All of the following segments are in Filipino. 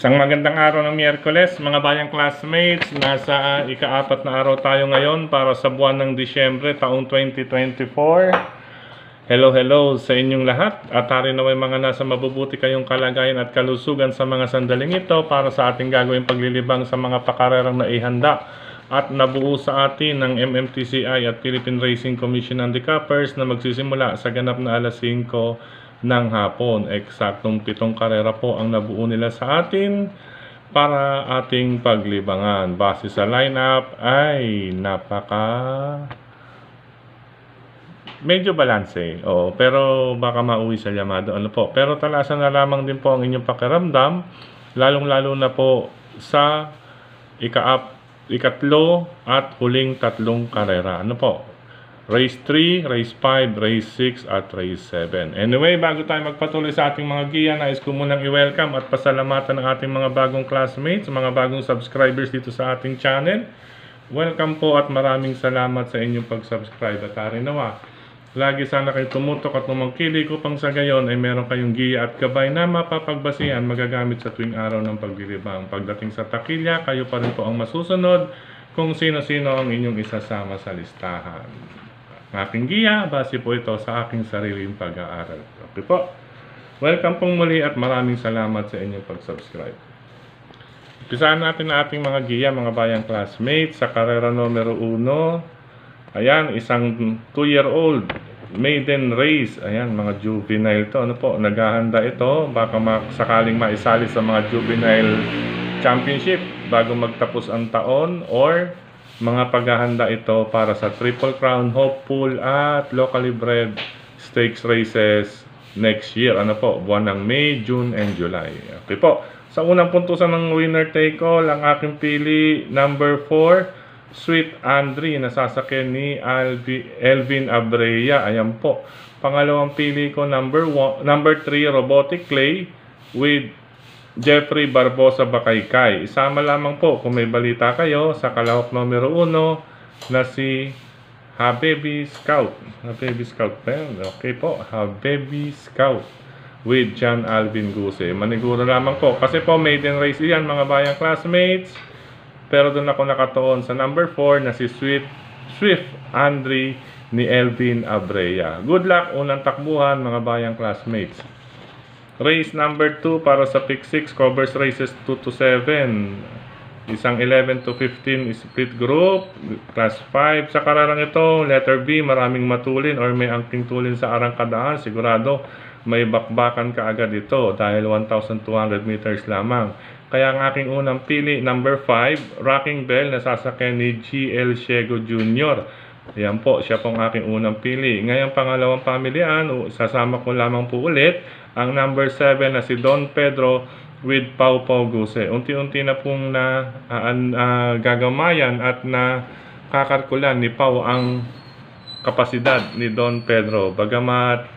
Isang magandang araw ng Miyerkules, mga bayang classmates. Nasa ika-4 na araw tayo ngayon para sa buwan ng Disyembre, taong 2024. Hello sa inyong lahat. At hari naway mga nasa mabubuti kayong kalagayan at kalusugan sa mga sandaling ito para sa ating gagawing paglilibang sa mga pakarerang na ihanda at nabuo sa atin ng MMTCI at Philippine Racing Commission Handicappers na magsisimula sa ganap na alas 5 ng hapon. Eksaktong 7 karera po ang nabuo nila sa atin para ating paglibangan. Base sa lineup ay medyo balanse. Pero baka mauwi sa Yamado. Pero talasan na lamang din po ang inyong pakiramdam, lalong-lalo na po sa ikatlo at huling 3 karera. Race 3, Race 5, Race 6, at Race 7. Anyway, bago tayo magpatuloy sa ating mga giya, nais ko munang i-welcome at pasalamatan ng ating mga bagong classmates, mga bagong subscribers dito sa ating channel. Welcome po at maraming salamat sa inyong pag-subscribe. At hari nawa, lagi sana kayo tumutok at tumangkilik upang sa gayon ay meron kayong giya at gabay na mapapagbasihan magagamit sa tuwing araw ng paglilibang. Pagdating sa takilya, kayo pa rin po ang masusunod kung sino-sino ang inyong isasama sa listahan. Aking giya, base po ito sa aking sariling pag-aaral. Okay po. Welcome pong muli at maraming salamat sa inyong pag-subscribe. Umpisahan natin na ating mga giya, mga bayang classmates, sa karera numero 1. Ayan, isang 2-year-old maiden race. Ayan, mga juvenile to. Naghahanda ito. Baka sakaling maisali sa mga juvenile championship bago magtapos ang taon, or mga paghahanda ito para sa Triple Crown, Hopeful at locally bred stakes races next year. Buwan ng May, June, and July. Okay po. Sa unang puntusan ng winner take all, ang aking pili, number 4, Sweet Andre, nasasakyan ni Elvin Abreya. Ayan po. Pangalawang pili ko, number 3, Robotic Clay with Jeffrey Barbosa Bakaykay. Isama lamang po kung may balita kayo sa kalahok numero 1 na si Habibi Scout. Habibi Scout pa yan. Okay po, Habibi Scout with John Alvin Guse. Maniguro lamang po. Kasi po maiden race yan, mga bayang classmates. Pero doon ako nakatuon sa number 4 na si Swift Andre ni Elvin Abreya. Good luck unang takbuhan, mga bayang classmates. Race number 2 para sa pick 6 covers races 2 to 7. Isang 11 to 15 split group, class 5. Sa kararang ito, letter B, maraming matulin or may angking tulin sa arangkadaan. Sigurado may bakbakan kaagad ito dahil 1,200 meters lamang. Kaya ang aking unang pili, number 5, Rocking Bell, nasasakyan ni GL Ciego Jr. Ayan po, siya pong aking unang pili. Ngayon, pangalawang pamilian, sasama ko lamang po ulit ang number 7 na si Don Pedro with Pau Guse. Unti-unti na pong gagamayan at nakakalkulan ni Pau ang kapasidad ni Don Pedro. Bagamat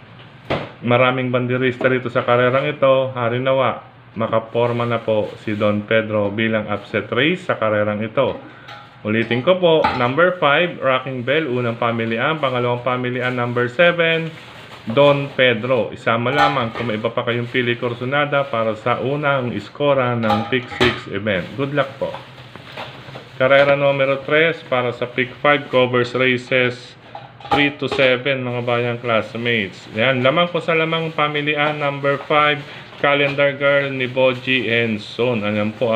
maraming bandirista rito sa karerang ito, hari nawa, makaporma na po si Don Pedro bilang upset race sa karerang ito. Ulitin ko po, number 5, Rocking Bell, unang pamilian. Pangalawang pamilian, number 7, Don Pedro. Isama lamang kung may iba pa kayong pili kursunada para sa unang iskora ng Pick 6 event. Good luck po. Karera numero 3 para sa Pick 5 covers races 3 to 7, mga bayang classmates. Yan, lamang ko sa lamang pamilian, number 5, Calendar Girl ni Boji and Son. Ayan po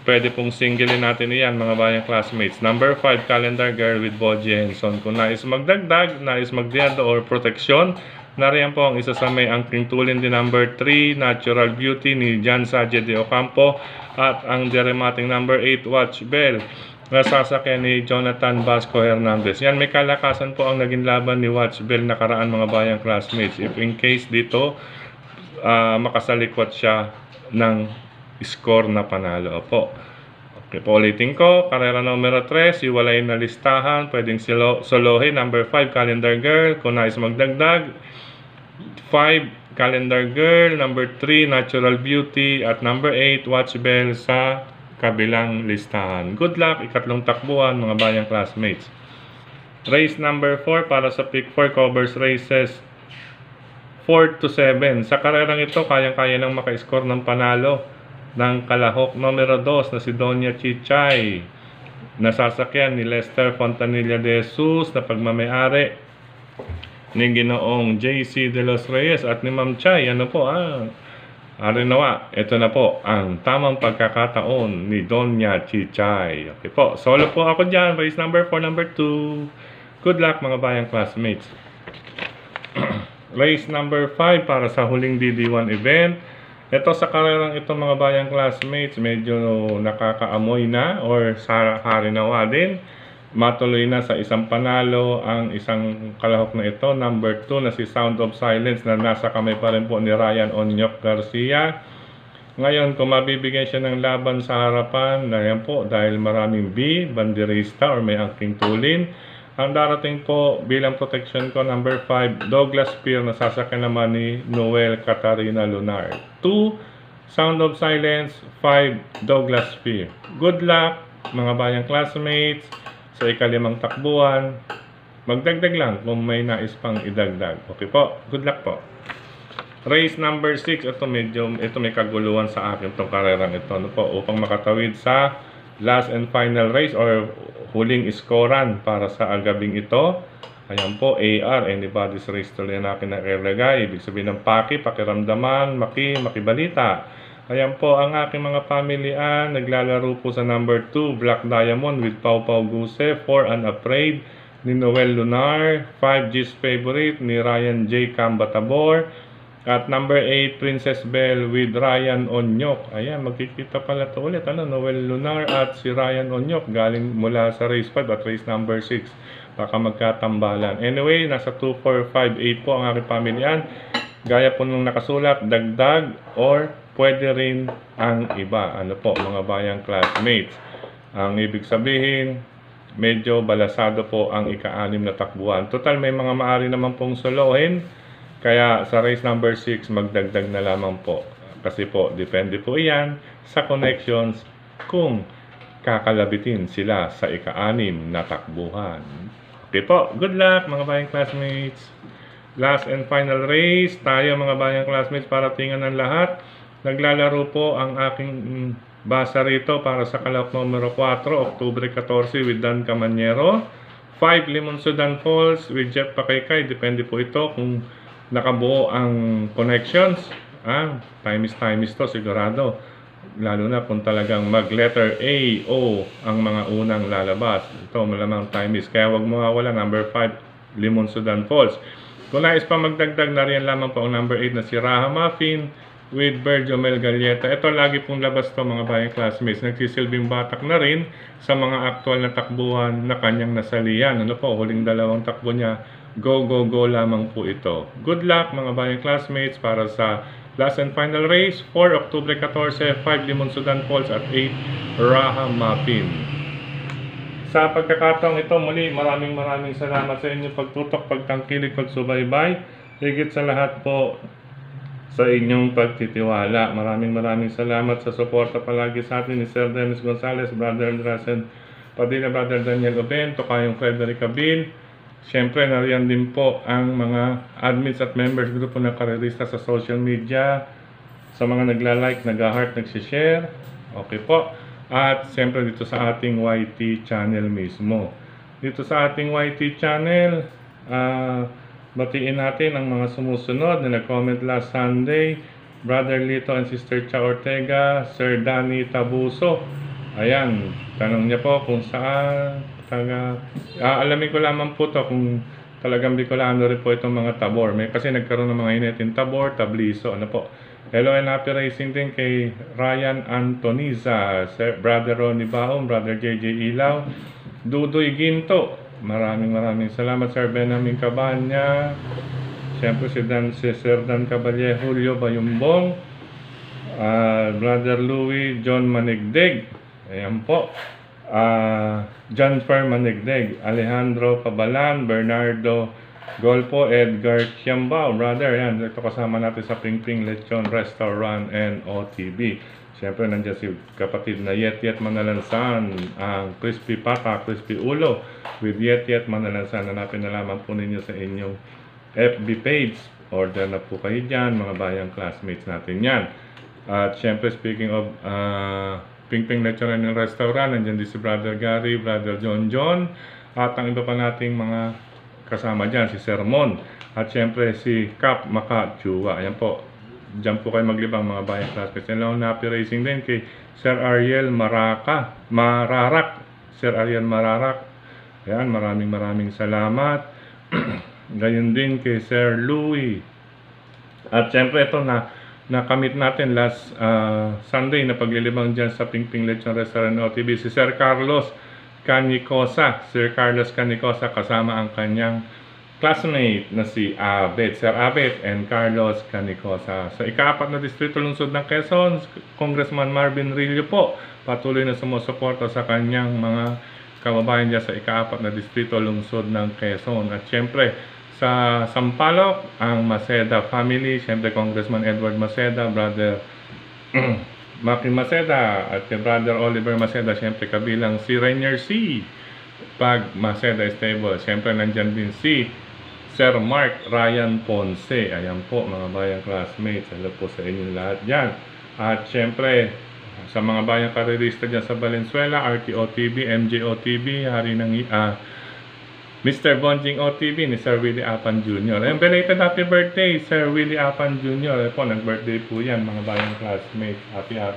pwede pong singlein natin yan, mga bayang classmates. Number 5, Calendar Girl with Boji and Son. Kung nais magdagdag, nais magdiado or proteksyon, nariyan po ang isa sa may angking tulin din, number 3, Natural Beauty ni Jan Saje de Ocampo, at ang deremating number 8, Watch Bell, nasasakyan ni Jonathan Vasco Hernandez. Yan, may kalakasan po ang naging laban ni Watch Bell nakaraan, mga bayang classmates. If in case dito makasalikwat siya ng score na panalo. Okay po, ulitin ko. Karera numero 3, iwalay na listahan. Pwedeng solohin. Number 5, Calendar Girl. Kung nais magdagdag, 5, Calendar Girl. Number 3, Natural Beauty. At number 8, Watch Bell sa kabilang listahan. Good luck, ikatlong takbuhan, mga bayang classmates. Race number 4 para sa Pick 4 covers races 4 to 7. Sa karerang ito, kayang-kaya nang maka-score ng panalo ng kalahok numero 2 na si Doña Chichay, nasasakyan ni Lester Fontanilla de Jesus na pagmamayari ni Ginoong JC de los Reyes at ni Ma'am Chay. Ano po, nawa, ito na po ang tamang pagkakataon ni Doña Chichay. Okay po, solo po ako dyan, race number 4, number 2. Good luck mga bayang classmates. Race number 5 para sa huling DD1 event. Ito sa karerang ito mga bayang classmates, medyo nakakaamoy na or sa harinawa din. Matuloy na sa isang panalo ang isang kalahok na ito, number 2 na si Sound of Silence na nasa kamay pa rin po ni Ryan Onyok Garcia. Ngayon, kung mabibigyan siya ng laban sa harapan, yan po, dahil maraming B, banderista or may angking tulin. Ang darating po bilang protection ko, number 5, Douglas Spear na sasakyan naman ni Noel Catarina Lunar. 2, Sound of Silence. 5, Douglas Spear. Good luck mga bayang classmates sa ikalimang takbuhan. Magdagdag lang kung may nais pang idagdag. Okay po, good luck po. Race number 6, ito may kaguluhan sa akin itong karerang ito, ano po, upang makatawid sa last and final race or huling iskoran para sa gabing ito. Ayan po, AR, anybody's race tuloy na akin na ilagay. Ibig sabihin ng pakiramdaman, makibalita. Ayan po ang aking mga pamilyan. Naglalaro po sa number 2, Black Diamond with Pau Pau Guse. 4, Unafraid ni Noel Lunar. 5, G's Favorite ni Ryan J. Cambatabor. At number 8, Princess Belle with Ryan Onyok. Ayan, magkikita pala ito ulit. Noel Lunar at si Ryan Onyok galing mula sa race 5 at race number 6. Baka magkatambalan. Anyway, nasa 2, 4, 5, 8 po ang aking pamilyan. Gaya po nung nakasulat, dagdag or pwede rin ang iba. Ano po, mga bayang classmates. Ang ibig sabihin, medyo balasado po ang ika-6 na takbuhan. Total, may mga maaari naman pong solohin. Kaya sa race number 6, magdagdag na lamang po. Kasi po, depende po iyan sa connections kung kakalabitin sila sa ika-6 na takbuhan. Okay po, good luck mga bayang classmates. Last and final race, tayo mga bayang classmates para tingnan ng lahat. Naglalaro po ang aking basa rito para sa kalahok numero 4, Oktubre 14 with Dan Camanyero. 5, Limon Sudan Falls with Jeff Pakaykay. Depende po ito kung nakabuo ang connections. Time is to sigurado. Lalo na kung talagang mag-letter A, O ang mga unang lalabas. Ito malamang time is. Kaya wag mawawala number 5, Limon Sudan Falls. Kung nais pa magdagdag na rin lamang po ang number 8 na si Raha Muffin with Berjo Mel Galleta. Ito lagi pong labas to mga bayang classmates. Nagsisilbing batak na rin sa mga aktual na takbuhan na kanyang nasalihan. Ano po, huling dalawang takbo niya. Go, go, go lamang po ito. Good luck mga bayang classmates para sa last and final race. 4, Oktubre 14, 5, Limon Sudan Falls at 8, Raha Muffin. Sa pagkakataong ito, muli maraming salamat sa inyong pagtutok, pagtangkilik, pagsubaybay. Higit sa lahat po sa inyong pagtitiwala. Maraming salamat sa suporta palagi sa atin ni Sir Dennis Gonzalez, Brother Rasen Padilla, Brother Daniel Oben, Tokayong Frederick Cabil. Siyempre, nariyan din po ang mga admins at members grupo ng karerista sa social media, sa mga nagla-like, nag-heart, nag-share. Okay po. At siyempre dito sa ating YT channel mismo. Dito sa ating YT channel, batiin natin ang mga sumusunod na nag-comment last Sunday. Brother Lito and Sister Cha Ortega, Sir Danny Tabuso. Ayan, tanong niya po kung saan alamin ko lamang po to kung talagang Bicolano rin po itong mga tabor. Kasi nagkaroon ng mga inetin tabor, tabliso, ano po. Hello and happy racing din kay Ryan Antoniza, Brother Ronnie Baum, Brother JJ Ilaw, Dudoy Ginto. Maraming salamat Sir Benjamin Cabanya. Siyempre si Sir Dan Caballe, Julio Bayumbong, Brother Louis, John Manigdeg. Ayan po. John Fer Manigdeg, Alejandro Pabalan, Bernardo Golpo, Edgar Chiambao, brother, yan. Ito kasama natin sa Ping Ping Lechon Restaurant and OTB. Siyempre, nandiyan si kapatid na Yet Manalansan, ang Crispy Pata, Crispy Ulo, with Yet Manalansan. Hanapin na lamang po ninyo sa inyong FB page. Order na po kayo dyan, mga bayang classmates natin yan. At syempre, speaking of Pingping Lechon and Restaurant, nandiyan din si Brother Gary, Brother John, at ang iba pa nating mga kasama dyan, si Sermon, at syempre si Cap Maka Chua. Ayan po, dyan po kayo maglibang mga bayan classmates. And lang Happy Racing din kay Sir Ariel Mararak. Sir Ariel Mararak. Ayan, maraming salamat. Gayon din kay Sir Louie. At syempre ito nakamit natin last Sunday na paglilibang dyan sa Pingping Lechon Restaurant OTB, si Sir Carlos Canicosa. Sir Carlos Canicosa kasama ang kanyang classmate na si Abet, Sir Abet and Carlos Canicosa. Sa ika-4 na distrito lungsod ng Quezon, Congressman Marvin Rillo po patuloy na sumusuporta sa kanyang mga kababayan dyan sa ika-4 na distrito lungsod ng Quezon. At syempre sa Sampaloc, ang Maceda family, syempre Congressman Edward Maceda, Brother Maki Maceda, at kay Brother Oliver Maceda, syempre kabilang si Rainier C. Pag Maceda Stable, syempre nandyan din si Sir Mark Ryan Ponce. Ayan po mga bayang classmates, hello po sa inyo lahat dyan. At syempre sa mga bayang karerista dyan sa Valenzuela, RTOTB, MJOTB, hari ng Mr. Bonjing OTB ni Sir Willie Apan Jr. And belated happy birthday, Sir Willie Apan Jr. Ayan po, nag-birthday po yan mga bayang classmates.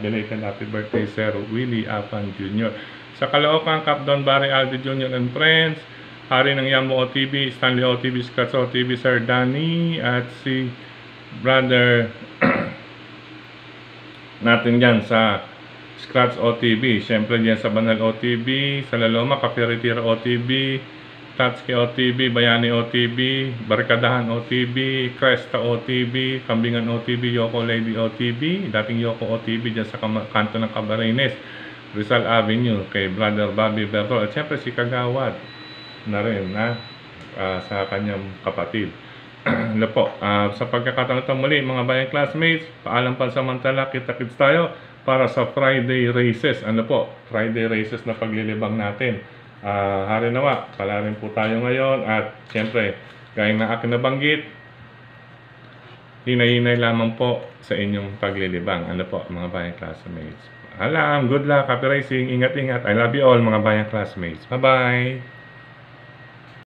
Belated happy birthday, Sir Willie Apan Jr. Sa Caloocan, Cap Don Barry Aldi Jr. and Friends, hari ng Yamo OTB, Stanley OTB, Scotts OTB, Sir Danny, at si Brother natin dyan sa Scratch OTB, syempre dyan sa Banal OTB, sa Laloma, Caferetira OTB, Tatsuki OTB, Bayani OTB, Barkadahan OTB, Cresta OTB, Kambingan OTB, Yoko Lady OTB, dating Yoko OTB dyan sa kanto ng Cabarines, Rizal Avenue, kay Brother Bobby Bertol, at syempre si Kagawad na rin sa kanyang kapatid. Ano po, sa pagkakataon ito muli mga bayang classmates, paalam pansamantala, kita-kits tayo para sa Friday races. Ano po, Friday races na paglilibang natin. Hari nawa, pala rin po tayo ngayon, at syempre, gaya ng aking nabanggit, hinay-hinay lamang po sa inyong paglilibang. Ano po, mga bayang classmates. Alam, good luck, happy racing, ingat-ingat. I love you all mga bayang classmates. Bye-bye!